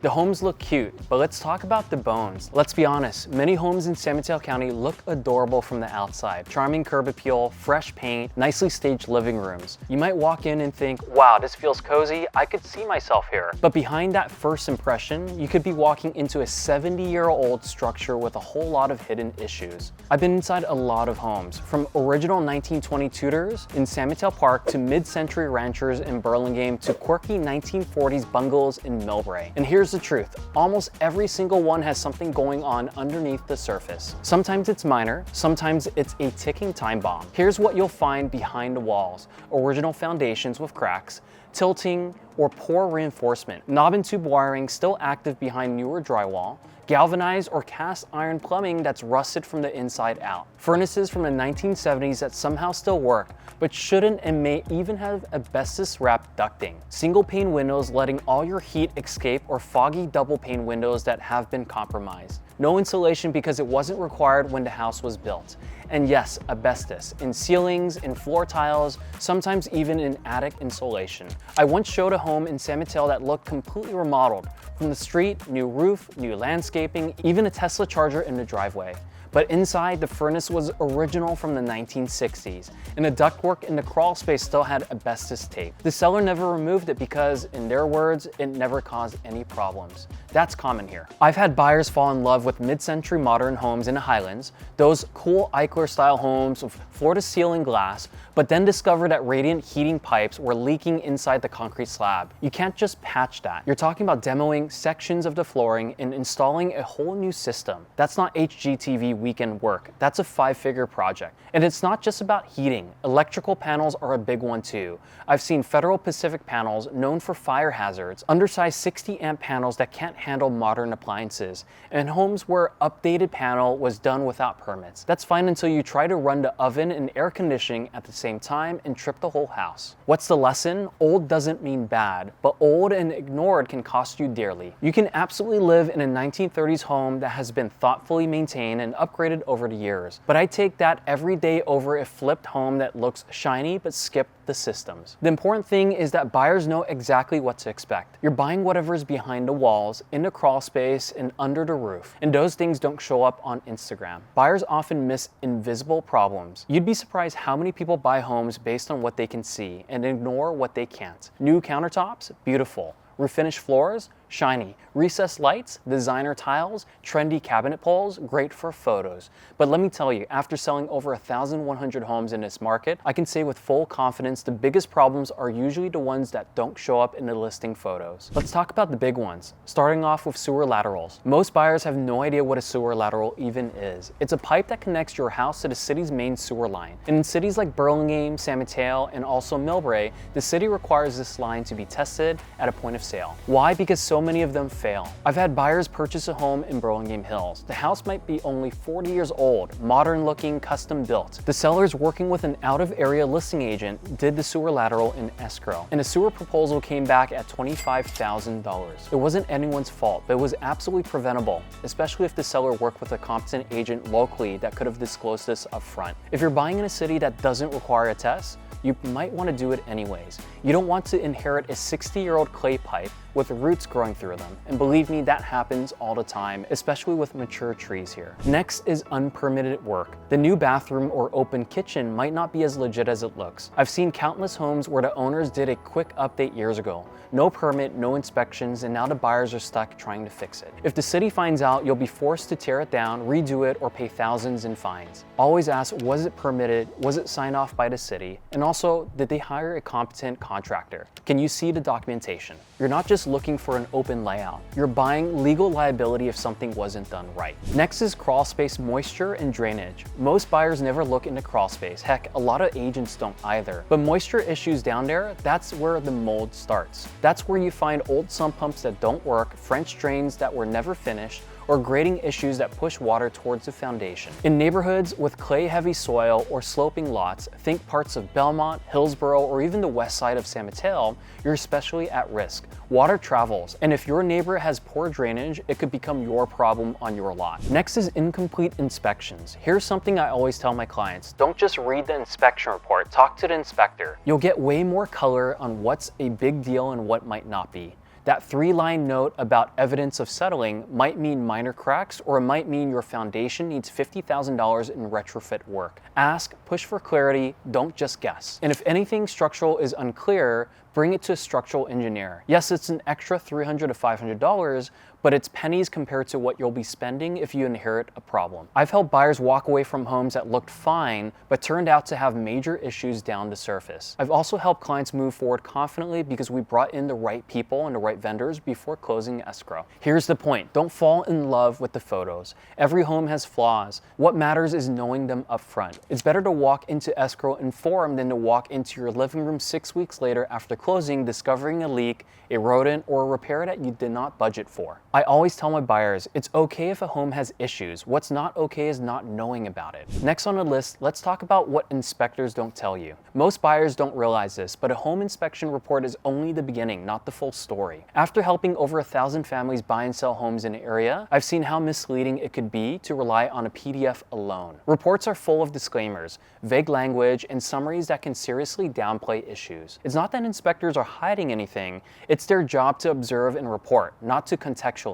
The homes look cute, but let's talk about the bones. Let's be honest, many homes in San Mateo County look adorable from the outside. Charming curb appeal, fresh paint, nicely staged living rooms. You might walk in and think, wow, this feels cozy, I could see myself here. But behind that first impression, you could be walking into a 70-year-old structure with a whole lot of hidden issues. I've been inside a lot of homes, from original 1920 Tudors in San Mateo Park to mid-century ranchers in Burlingame to quirky 1940s bungalows in Millbrae. And here's the truth, almost every single one has something going on underneath the surface. Sometimes it's minor, sometimes it's a ticking time bomb. Here's what you'll find behind the walls: original foundations with cracks, tilting or poor reinforcement, knob and tube wiring still active behind newer drywall, galvanized or cast iron plumbing that's rusted from the inside out, furnaces from the 1970s that somehow still work, but shouldn't and may even have asbestos-wrapped ducting, single pane windows letting all your heat escape, or foggy double pane windows that have been compromised. No insulation because it wasn't required when the house was built. And yes, asbestos in ceilings, in floor tiles, sometimes even in attic insulation. I once showed a home in San Mateo that looked completely remodeled. From the street, new roof, new landscaping, even a Tesla charger in the driveway. But inside, the furnace was original from the 1960s, and the ductwork in the crawl space still had asbestos tape. The seller never removed it because, in their words, it never caused any problems. That's common here. I've had buyers fall in love with mid-century modern homes in the Highlands, those cool Eichler-style homes with floor-to-ceiling glass, but then discover that radiant heating pipes were leaking inside the concrete slab. You can't just patch that. You're talking about demoing sections of the flooring and installing a whole new system. That's not HGTV weekend work. That's a 5-figure project. And it's not just about heating. Electrical panels are a big one too. I've seen Federal Pacific panels known for fire hazards, undersized 60 amp panels that can't handle modern appliances, and homes where updated panel was done without permits. That's fine until you try to run the oven and air conditioning at the same time and trip the whole house. What's the lesson? Old doesn't mean bad, but old and ignored can cost you dearly. You can absolutely live in a 1930s home that has been thoughtfully maintained and upgraded over the years, but I take that every day over a flipped home that looks shiny but skipped the systems. The important thing is that buyers know exactly what to expect. You're buying whatever's behind the walls, in the crawl space, and under the roof, and those things don't show up on Instagram. Buyers often miss invisible problems. You'd be surprised how many people buy homes based on what they can see and ignore what they can't. New countertops? Beautiful. Refinish floors? Shiny. Recessed lights, designer tiles, trendy cabinet poles, great for photos. But let me tell you, after selling over 1,100 homes in this market, I can say with full confidence the biggest problems are usually the ones that don't show up in the listing photos. Let's talk about the big ones, starting off with sewer laterals. Most buyers have no idea what a sewer lateral even is. It's a pipe that connects your house to the city's main sewer line. And in cities like Burlingame, San Mateo, and also Millbrae, the city requires this line to be tested at a point of sale. Why? Because so many of them fail. I've had buyers purchase a home in Burlingame Hills. The house might be only 40 years old, modern looking, custom built. The sellers, working with an out-of-area listing agent, did the sewer lateral in escrow, and the sewer proposal came back at $25,000. It wasn't anyone's fault, but it was absolutely preventable, especially if the seller worked with a competent agent locally that could have disclosed this up front. If you're buying in a city that doesn't require a test, you might want to do it anyways. You don't want to inherit a 60-year-old clay pipe with roots growing through them. And believe me, that happens all the time, especially with mature trees here. Next is unpermitted work. The new bathroom or open kitchen might not be as legit as it looks. I've seen countless homes where the owners did a quick update years ago. No permit, no inspections, and now the buyers are stuck trying to fix it. If the city finds out, you'll be forced to tear it down, redo it, or pay thousands in fines. Always ask, was it permitted? Was it signed off by the city? And also, did they hire a competent contractor? Can you see the documentation? You're not just looking for an open layout. You're buying legal liability if something wasn't done right. Next is crawl space moisture and drainage. Most buyers never look into crawl space. Heck, a lot of agents don't either. But moisture issues down there, that's where the mold starts. That's where you find old sump pumps that don't work, French drains that were never finished, or grading issues that push water towards the foundation. In neighborhoods with clay-heavy soil or sloping lots, think parts of Belmont, Hillsborough, or even the west side of San Mateo, you're especially at risk. Water travels, and if your neighbor has poor drainage, it could become your problem on your lot. Next is incomplete inspections. Here's something I always tell my clients. Don't just read the inspection report, talk to the inspector. You'll get way more color on what's a big deal and what might not be. That 3-line note about evidence of settling might mean minor cracks, or it might mean your foundation needs $50,000 in retrofit work. Ask, push for clarity, don't just guess. And if anything structural is unclear, bring it to a structural engineer. Yes, it's an extra $300 to $500, but it's pennies compared to what you'll be spending if you inherit a problem. I've helped buyers walk away from homes that looked fine, but turned out to have major issues down the surface. I've also helped clients move forward confidently because we brought in the right people and the right vendors before closing escrow. Here's the point: don't fall in love with the photos. Every home has flaws. What matters is knowing them up front. It's better to walk into escrow informed than to walk into your living room 6 weeks later after closing, discovering a leak, a rodent, or a repair that you did not budget for. I always tell my buyers, it's okay if a home has issues. What's not okay is not knowing about it. Next on the list, let's talk about what inspectors don't tell you. Most buyers don't realize this, but a home inspection report is only the beginning, not the full story. After helping over 1,000 families buy and sell homes in an area, I've seen how misleading it could be to rely on a PDF alone. Reports are full of disclaimers, vague language, and summaries that can seriously downplay issues. It's not that inspectors are hiding anything, it's their job to observe and report, not to contextualize.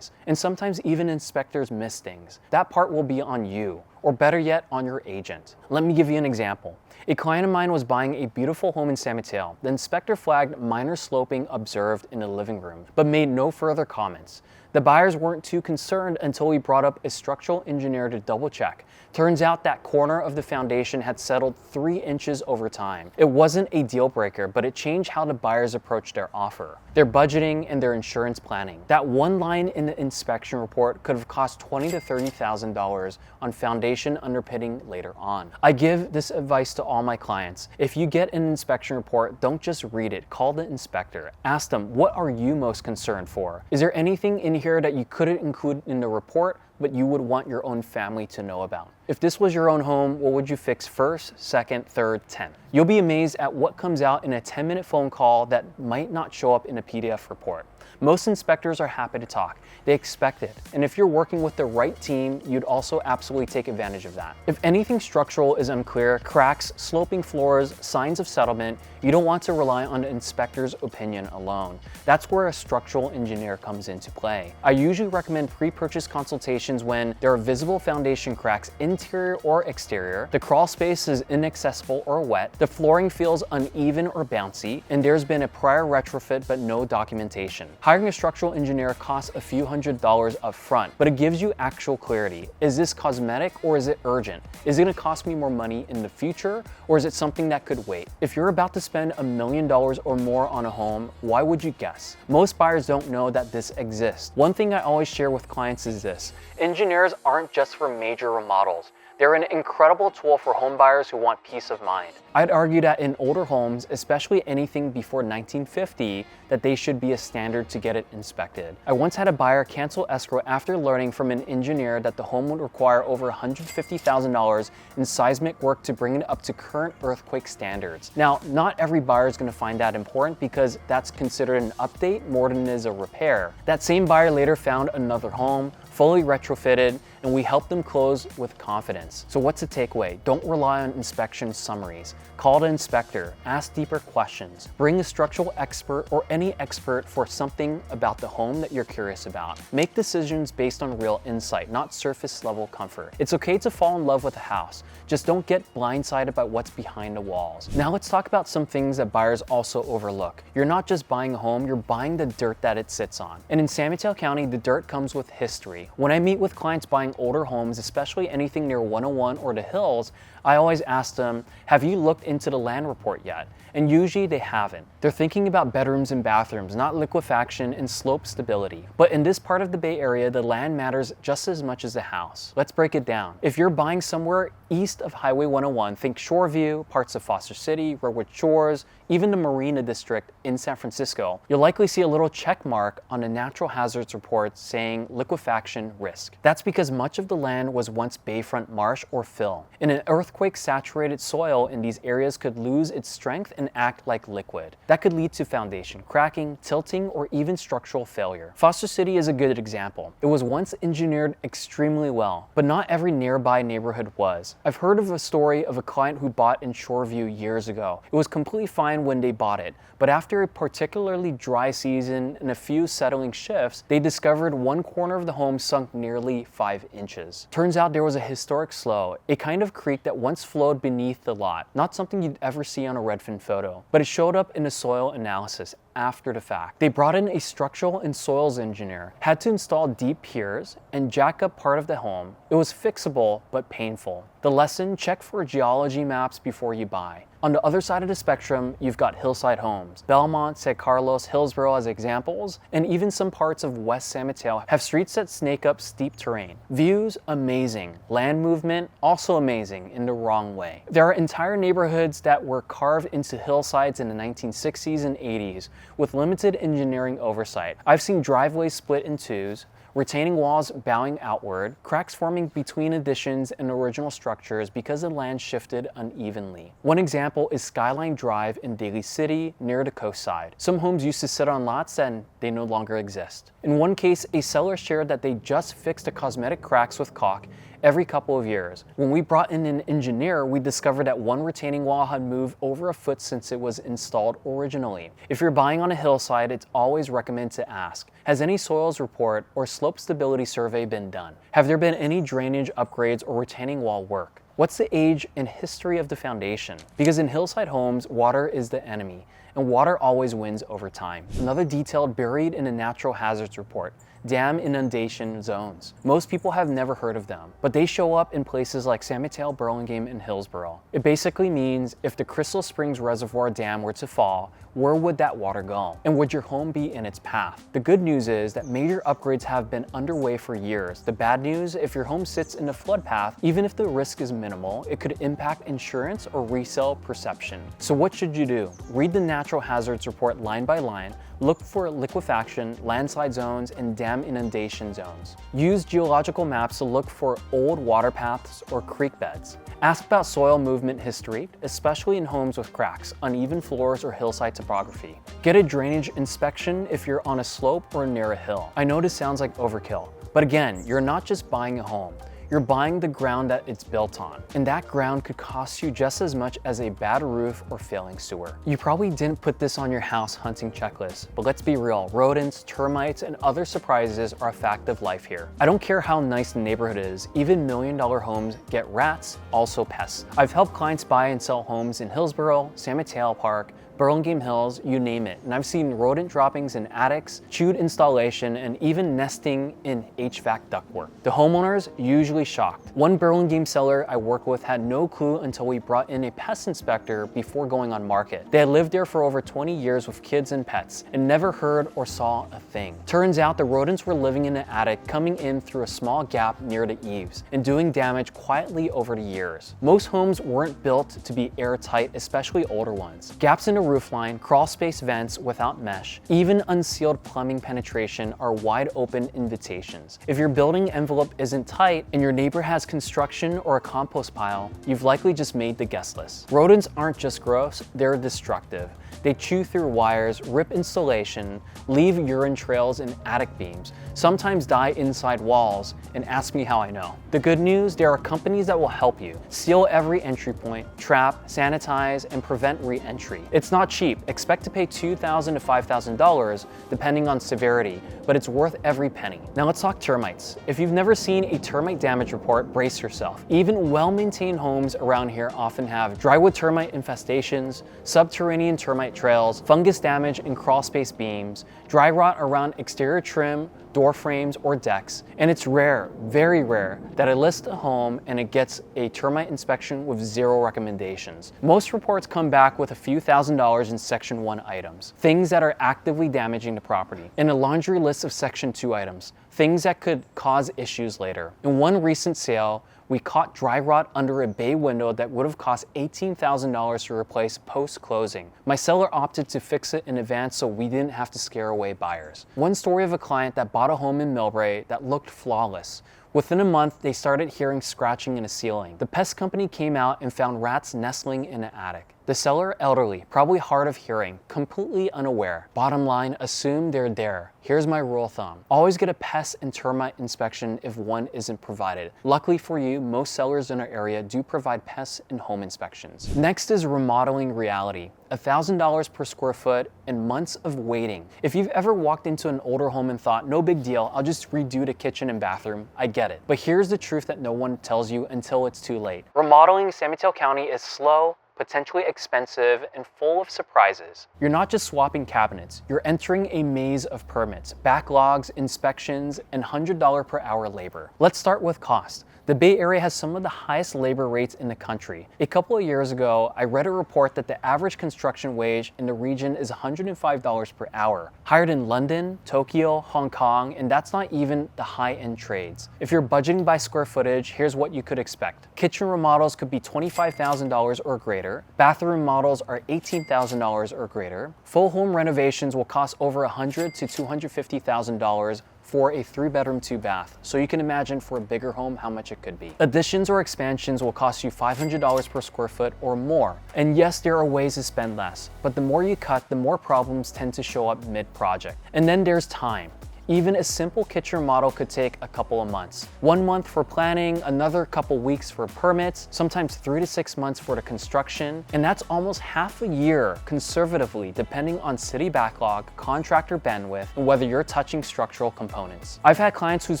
And sometimes even inspectors miss things. That part will be on you, or better yet, on your agent. Let me give you an example. A client of mine was buying a beautiful home in San Mateo. The inspector flagged minor sloping observed in the living room, but made no further comments. The buyers weren't too concerned until we brought up a structural engineer to double check. Turns out that corner of the foundation had settled 3 inches over time. It wasn't a deal breaker, but it changed how the buyers approached their offer, their budgeting, and their insurance planning. That one line in the inspection report could have cost $20,000 to $30,000 on foundation underpinning later on. I give this advice to all my clients. If you get an inspection report, don't just read it. Call the inspector. Ask them, what are you most concerned for? Is there anything in here that you couldn't include in the report, but you would want your own family to know about? If this was your own home, what would you fix first, second, third, 10th? You'll be amazed at what comes out in a 10-minute phone call that might not show up in a PDF report. Most inspectors are happy to talk. They expect it. And if you're working with the right team, you'd also absolutely take advantage of that. If anything structural is unclear, cracks, sloping floors, signs of settlement, you don't want to rely on the inspector's opinion alone. That's where a structural engineer comes into play. I usually recommend pre-purchase consultations when there are visible foundation cracks, interior or exterior, the crawl space is inaccessible or wet, the flooring feels uneven or bouncy, and there's been a prior retrofit but no documentation. Hiring a structural engineer costs a few $100s up front, but it gives you actual clarity. Is this cosmetic or is it urgent? Is it gonna cost me more money in the future, or is it something that could wait? If you're about to spend $1 million or more on a home, why would you guess? Most buyers don't know that this exists. One thing I always share with clients is this: engineers aren't just for major remodels. They're an incredible tool for home buyers who want peace of mind. I'd argue that in older homes, especially anything before 1950, that they should be a standard to get it inspected. I once had a buyer cancel escrow after learning from an engineer that the home would require over $150,000 in seismic work to bring it up to current earthquake standards. Now, not every buyer is going to find that important because that's considered an update more than it is a repair. That same buyer later found another home, fully retrofitted, and we helped them close with confidence. So what's the takeaway? Don't rely on inspection summaries. Call the inspector, ask deeper questions, bring a structural expert or any expert for something about the home that you're curious about. Make decisions based on real insight, not surface level comfort. It's okay to fall in love with a house, just don't get blindsided by what's behind the walls. Now let's talk about some things that buyers also overlook. You're not just buying a home, you're buying the dirt that it sits on. And in San Mateo County, the dirt comes with history. When I meet with clients buying older homes, especially anything near 101 or the hills, I always ask them, have you looked into the land report yet? And usually they haven't. They're thinking about bedrooms and bathrooms, not liquefaction and slope stability. But in this part of the Bay Area, the land matters just as much as the house. Let's break it down. If you're buying somewhere east of Highway 101, think Shoreview, parts of Foster City, Redwood Shores, even the Marina District in San Francisco, you'll likely see a little check mark on the natural hazards report saying liquefaction risk. That's because much of the land was once bayfront marsh or fill. In an earthquake earthquake-saturated soil in these areas could lose its strength and act like liquid. That could lead to foundation cracking, tilting, or even structural failure. Foster City is a good example. It was once engineered extremely well, but not every nearby neighborhood was. I've heard of a story of a client who bought in Shoreview years ago. It was completely fine when they bought it, but after a particularly dry season and a few settling shifts, they discovered one corner of the home sunk nearly 5 inches. Turns out there was a historic slough, a kind of creek that once flowed beneath the lot. Not something you'd ever see on a Redfin photo, but it showed up in a soil analysis after the fact. They brought in a structural and soils engineer, had to install deep piers, and jack up part of the home. It was fixable, but painful. The lesson: check for geology maps before you buy. On the other side of the spectrum, you've got hillside homes. Belmont, San Carlos, Hillsborough as examples, and even some parts of West San Mateo have streets that snake up steep terrain. Views, amazing. Land movement, also amazing in the wrong way. There are entire neighborhoods that were carved into hillsides in the 1960s and 80s with limited engineering oversight. I've seen driveways split in twos, retaining walls bowing outward, cracks forming between additions and original structures because the land shifted unevenly. One example is Skyline Drive in Daly City near the coast side. Some homes used to sit on lots and they no longer exist. In one case, a seller shared that they just fixed the cosmetic cracks with caulk every couple of years. When we brought in an engineer, we discovered that one retaining wall had moved over a foot since it was installed originally. If you're buying on a hillside, it's always recommended to ask, has any soils report or slope stability survey been done? Have there been any drainage upgrades or retaining wall work? What's the age and history of the foundation? Because in hillside homes, water is the enemy, and water always wins over time. Another detail buried in a natural hazards report: dam inundation zones. Most people have never heard of them, but they show up in places like San Mateo, Burlingame, and Hillsborough. It basically means if the Crystal Springs Reservoir Dam were to fall, where would that water go? And would your home be in its path? The good news is that major upgrades have been underway for years. The bad news: if your home sits in the flood path, even if the risk is minimal, it could impact insurance or resale perception. So what should you do? Read the natural hazards report line by line. Look for liquefaction, landslide zones, and dam inundation zones. Use geological maps to look for old water paths or creek beds. Ask about soil movement history, especially in homes with cracks, uneven floors, or hillside topography. Get a drainage inspection if you're on a slope or near a hill. I know this sounds like overkill, but again, you're not just buying a home. You're buying the ground that it's built on, and that ground could cost you just as much as a bad roof or failing sewer. You probably didn't put this on your house hunting checklist, but let's be real, rodents, termites, and other surprises are a fact of life here. I don't care how nice the neighborhood is, even million-dollar homes get rats, also pests. I've helped clients buy and sell homes in Hillsborough, San Mateo Park, Burlingame Hills, you name it. And I've seen rodent droppings in attics, chewed installation, and even nesting in HVAC ductwork. The homeowners usually shocked. One Burlingame seller I work with had no clue until we brought in a pest inspector before going on market. They had lived there for over 20 years with kids and pets and never heard or saw a thing. Turns out the rodents were living in the attic, coming in through a small gap near the eaves and doing damage quietly over the years. Most homes weren't built to be airtight, especially older ones. Gaps in the roofline, crawl space vents without mesh, even unsealed plumbing penetration are wide open invitations. If your building envelope isn't tight and your neighbor has construction or a compost pile, you've likely just made the guest list. Rodents aren't just gross, they're destructive. They chew through wires, rip insulation, leave urine trails in attic beams, sometimes die inside walls, and ask me how I know. The good news, there are companies that will help you. Seal every entry point, trap, sanitize, and prevent re-entry. It's not cheap. Expect to pay $2,000 to $5,000 depending on severity, but it's worth every penny. Now let's talk termites. If you've never seen a termite damage report, brace yourself. Even well-maintained homes around here often have drywood termite infestations, subterranean termite trails, fungus damage in crawl space beams, dry rot around exterior trim, door frames, or decks, and it's rare, very rare, that I list a home and it gets a termite inspection with 0 recommendations. Most reports come back with a few $1,000s in Section 1 items, things that are actively damaging the property, and a laundry list of Section 2 items, things that could cause issues later. In one recent sale, we caught dry rot under a bay window that would have cost $18,000 to replace post-closing. My seller opted to fix it in advance so we didn't have to scare away buyers. One story of a client that bought a home in Millbrae that looked flawless. Within a month, they started hearing scratching in a ceiling. The pest company came out and found rats nestling in an attic. The seller, elderly, probably hard of hearing, completely unaware. Bottom line, assume they're there. Here's my rule of thumb. Always get a pest and termite inspection if one isn't provided. Luckily for you, most sellers in our area do provide pest and home inspections. Next is remodeling reality. $1,000 per square foot and months of waiting. If you've ever walked into an older home and thought, no big deal, I'll just redo the kitchen and bathroom, I get it. But here's the truth that no one tells you until it's too late. Remodeling San Mateo County is slow, potentially expensive, and full of surprises. You're not just swapping cabinets, you're entering a maze of permits, backlogs, inspections, and $100 per hour labor. Let's start with cost. The Bay Area has some of the highest labor rates in the country. A couple of years ago, I read a report that the average construction wage in the region is $105 per hour, higher than London, Tokyo, Hong Kong, and that's not even the high-end trades. If you're budgeting by square footage, here's what you could expect. Kitchen remodels could be $25,000 or greater. Bathroom remodels are $18,000 or greater. Full home renovations will cost over $100,000 to $250,000 for a 3-bedroom, 2-bath. So you can imagine for a bigger home how much it could be. Additions or expansions will cost you $500 per square foot or more. And yes, there are ways to spend less, but the more you cut, the more problems tend to show up mid-project. And then there's time. Even a simple kitchen remodel could take a couple of months. 1 month for planning, another couple weeks for permits, sometimes 3 to 6 months for the construction, and that's almost half a year conservatively depending on city backlog, contractor bandwidth, and whether you're touching structural components. I've had clients whose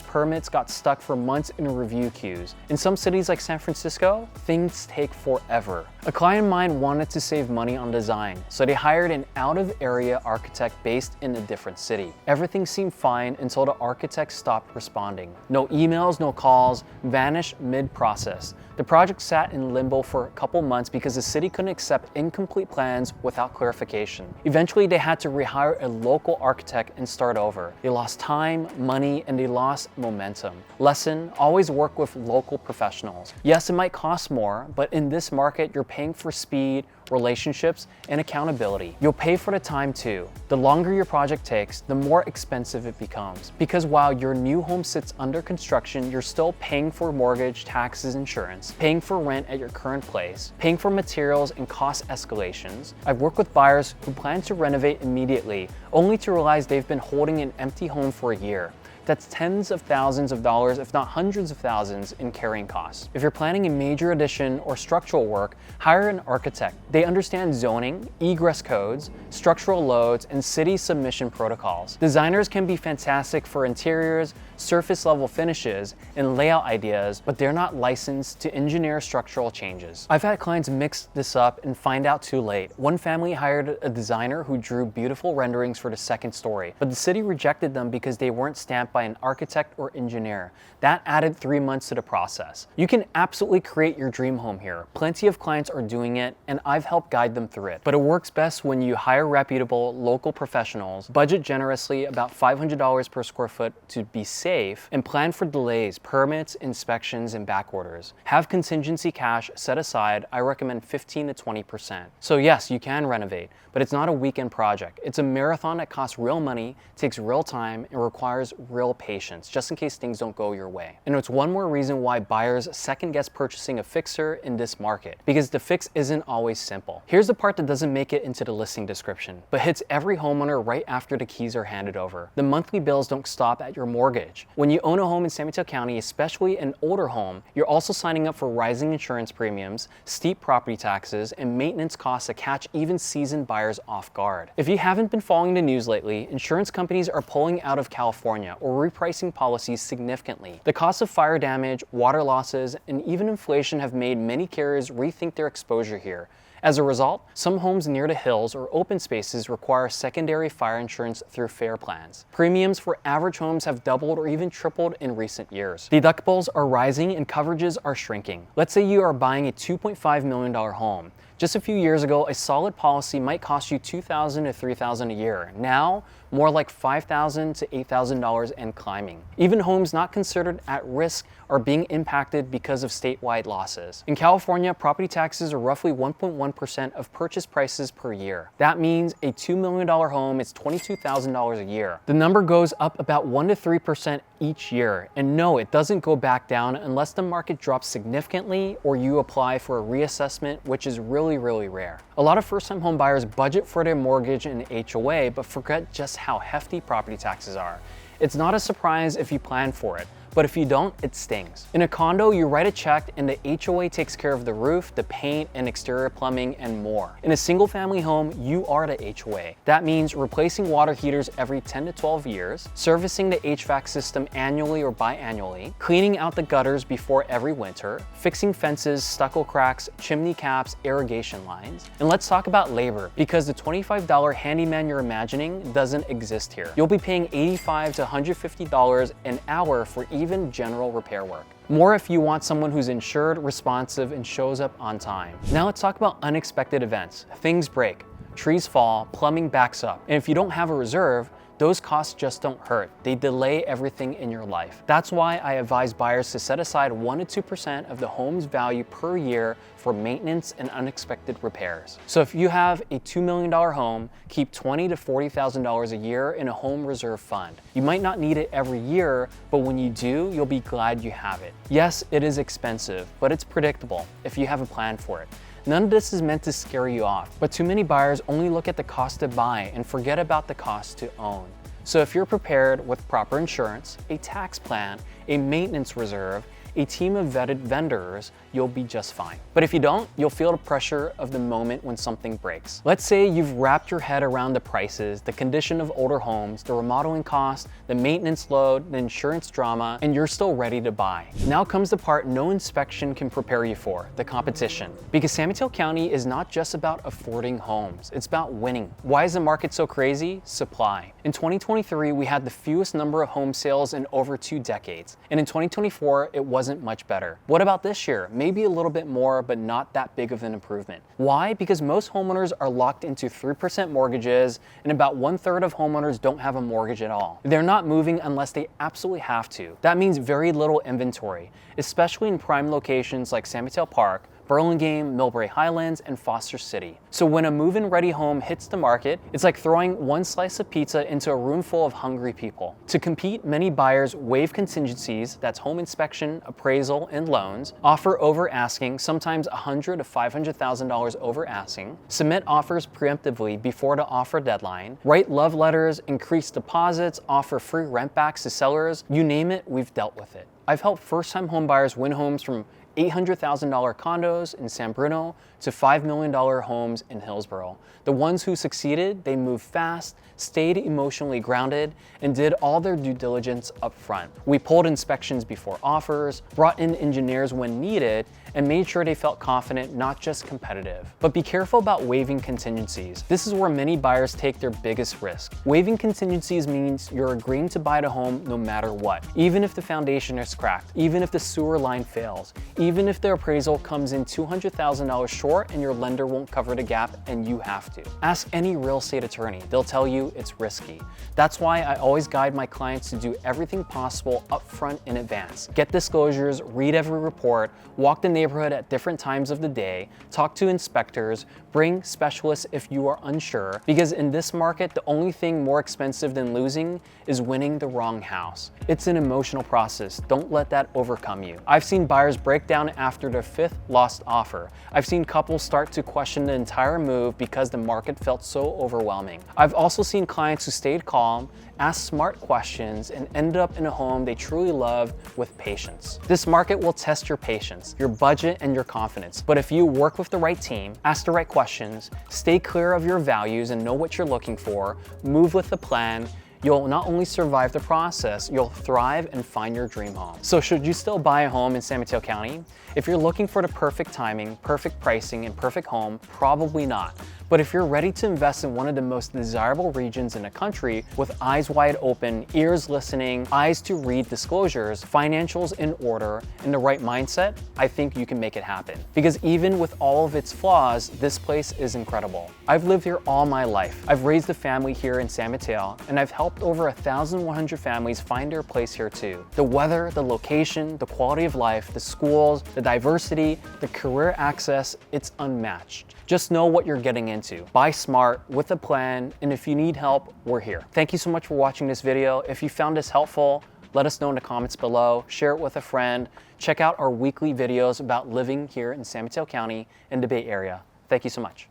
permits got stuck for months in review queues. In some cities like San Francisco, things take forever. A client of mine wanted to save money on design, so they hired an out-of-area architect based in a different city. Everything seemed fine until the architect stopped responding. No emails, no calls, vanished mid-process. The project sat in limbo for a couple months because the city couldn't accept incomplete plans without clarification. Eventually, they had to rehire a local architect and start over. They lost time, money, and they lost momentum. Lesson, always work with local professionals. Yes, it might cost more, but in this market, you're paying for speed, relationships, and accountability. You'll pay for the time too. The longer your project takes, the more expensive it becomes. Because while your new home sits under construction, you're still paying for mortgage, taxes, insurance, paying for rent at your current place, paying for materials and cost escalations. I've worked with buyers who plan to renovate immediately, only to realize they've been holding an empty home for a year. That's tens of thousands of dollars, if not hundreds of thousands, in carrying costs. If you're planning a major addition or structural work, hire an architect. They understand zoning, egress codes, structural loads, and city submission protocols. Designers can be fantastic for interiors, surface level finishes, and layout ideas, but they're not licensed to engineer structural changes. I've had clients mix this up and find out too late. One family hired a designer who drew beautiful renderings for the second story, but the city rejected them because they weren't stamped by an architect or engineer. That added 3 months to the process. You can absolutely create your dream home here. Plenty of clients are doing it, and I've helped guide them through it. But it works best when you hire reputable local professionals, budget generously about $500 per square foot to be safe, and plan for delays, permits, inspections, and back orders. Have contingency cash set aside. I recommend 15 to 20%. So yes, you can renovate, but it's not a weekend project. It's a marathon that costs real money, takes real time, and requires real patience, just in case things don't go your way. And it's one more reason why buyers second guess purchasing a fixer in this market, because the fix isn't always simple. Here's the part that doesn't make it into the listing description, but hits every homeowner right after the keys are handed over. The monthly bills don't stop at your mortgage. When you own a home in San Mateo County, especially an older home, you're also signing up for rising insurance premiums, steep property taxes, and maintenance costs that catch even seasoned buyers off guard. If you haven't been following the news lately, insurance companies are pulling out of California or repricing policies significantly. The cost of fire damage, water losses, and even inflation have made many carriers rethink their exposure here. As a result, some homes near the hills or open spaces require secondary fire insurance through FAIR plans. Premiums for average homes have doubled or even tripled in recent years. Deductibles are rising and coverages are shrinking. Let's say you are buying a $2.5 million home. Just a few years ago, a solid policy might cost you $2,000 to $3,000 a year. Now, more like $5,000 to $8,000 and climbing. Even homes not considered at risk are being impacted because of statewide losses. In California, property taxes are roughly 1.1% of purchase prices per year. That means a $2 million home is $22,000 a year. The number goes up about 1 to 3% each year. And no, it doesn't go back down unless the market drops significantly or you apply for a reassessment, which is really rare. A lot of first-time home buyers budget for their mortgage and HOA, but forget just how hefty property taxes are. It's not a surprise if you plan for it, but if you don't, it stings. In a condo, you write a check and the HOA takes care of the roof, the paint, and exterior plumbing, and more. In a single family home, you are the HOA. That means replacing water heaters every 10 to 12 years, servicing the HVAC system annually or biannually, cleaning out the gutters before every winter, fixing fences, stucco cracks, chimney caps, irrigation lines. And let's talk about labor, because the $25 handyman you're imagining doesn't exist here. You'll be paying $85 to $150 an hour for even general repair work. More if you want someone who's insured, responsive, and shows up on time. Now let's talk about unexpected events. Things break, trees fall, plumbing backs up. And if you don't have a reserve, those costs just don't hurt. They delay everything in your life. That's why I advise buyers to set aside 1 to 2% of the home's value per year for maintenance and unexpected repairs. So if you have a $2 million home, keep $20,000 to $40,000 a year in a home reserve fund. You might not need it every year, but when you do, you'll be glad you have it. Yes, it is expensive, but it's predictable if you have a plan for it. None of this is meant to scare you off, but too many buyers only look at the cost to buy and forget about the cost to own. So if you're prepared with proper insurance, a tax plan, a maintenance reserve, a team of vetted vendors, you'll be just fine. But if you don't, you'll feel the pressure of the moment when something breaks. Let's say you've wrapped your head around the prices, the condition of older homes, the remodeling costs, the maintenance load, the insurance drama, and you're still ready to buy. Now comes the part no inspection can prepare you for, the competition. Because San Mateo County is not just about affording homes, it's about winning. Why is the market so crazy? Supply. In 2023, we had the fewest number of home sales in over 2 decades. And in 2024, it wasn't much better. What about this year? Maybe a little bit more, but not that big of an improvement. Why? Because most homeowners are locked into 3% mortgages, and about 1/3 of homeowners don't have a mortgage at all. They're not moving unless they absolutely have to. That means very little inventory, especially in prime locations like San Mateo Park, Burlingame, Millbrae Highlands, and Foster City. So when a move-in ready home hits the market, it's like throwing one slice of pizza into a room full of hungry people. To compete, many buyers waive contingencies, that's home inspection, appraisal, and loans, offer over asking, sometimes $100,000 to $500,000 over asking, submit offers preemptively before the offer deadline, write love letters, increase deposits, offer free rent backs to sellers, you name it, we've dealt with it. I've helped first-time home buyers win homes from $800,000 condos in San Bruno to $5 million homes in Hillsborough. The ones who succeeded, they moved fast, stayed emotionally grounded, and did all their due diligence up front. We pulled inspections before offers, brought in engineers when needed, and made sure they felt confident, not just competitive. But be careful about waiving contingencies. This is where many buyers take their biggest risk. Waiving contingencies means you're agreeing to buy the home no matter what, even if the foundation is cracked, even if the sewer line fails, even if the appraisal comes in $200,000 short and your lender won't cover the gap and you have to. Ask any real estate attorney, they'll tell you it's risky. That's why I always guide my clients to do everything possible upfront in advance. Get disclosures, read every report, walk the neighborhood at different times of the day, talk to inspectors, bring specialists if you are unsure, because in this market, the only thing more expensive than losing is winning the wrong house. It's an emotional process. Don't let that overcome you. I've seen buyers break down after their 5th lost offer. I've seen couples start to question the entire move because the market felt so overwhelming. I've also seen clients who stayed calm, asked smart questions, and ended up in a home they truly loved with patience. This market will test your patience, your budget, and your confidence. But if you work with the right team, ask the right questions, stay clear of your values and know what you're looking for, move with the plan, you'll not only survive the process, you'll thrive and find your dream home. So should you still buy a home in San Mateo County? If you're looking for the perfect timing, perfect pricing, and perfect home, probably not. But if you're ready to invest in one of the most desirable regions in the country with eyes wide open, ears listening, eyes to read disclosures, financials in order, and the right mindset, I think you can make it happen. Because even with all of its flaws, this place is incredible. I've lived here all my life. I've raised a family here in San Mateo, and I've helped over 1,100 families find their place here too. The weather, the location, the quality of life, the schools, the diversity, the career access, it's unmatched. Just know what you're getting into. Buy smart, with a plan, and if you need help, we're here. Thank you so much for watching this video. If you found this helpful, let us know in the comments below, share it with a friend, check out our weekly videos about living here in San Mateo County and the Bay Area. Thank you so much.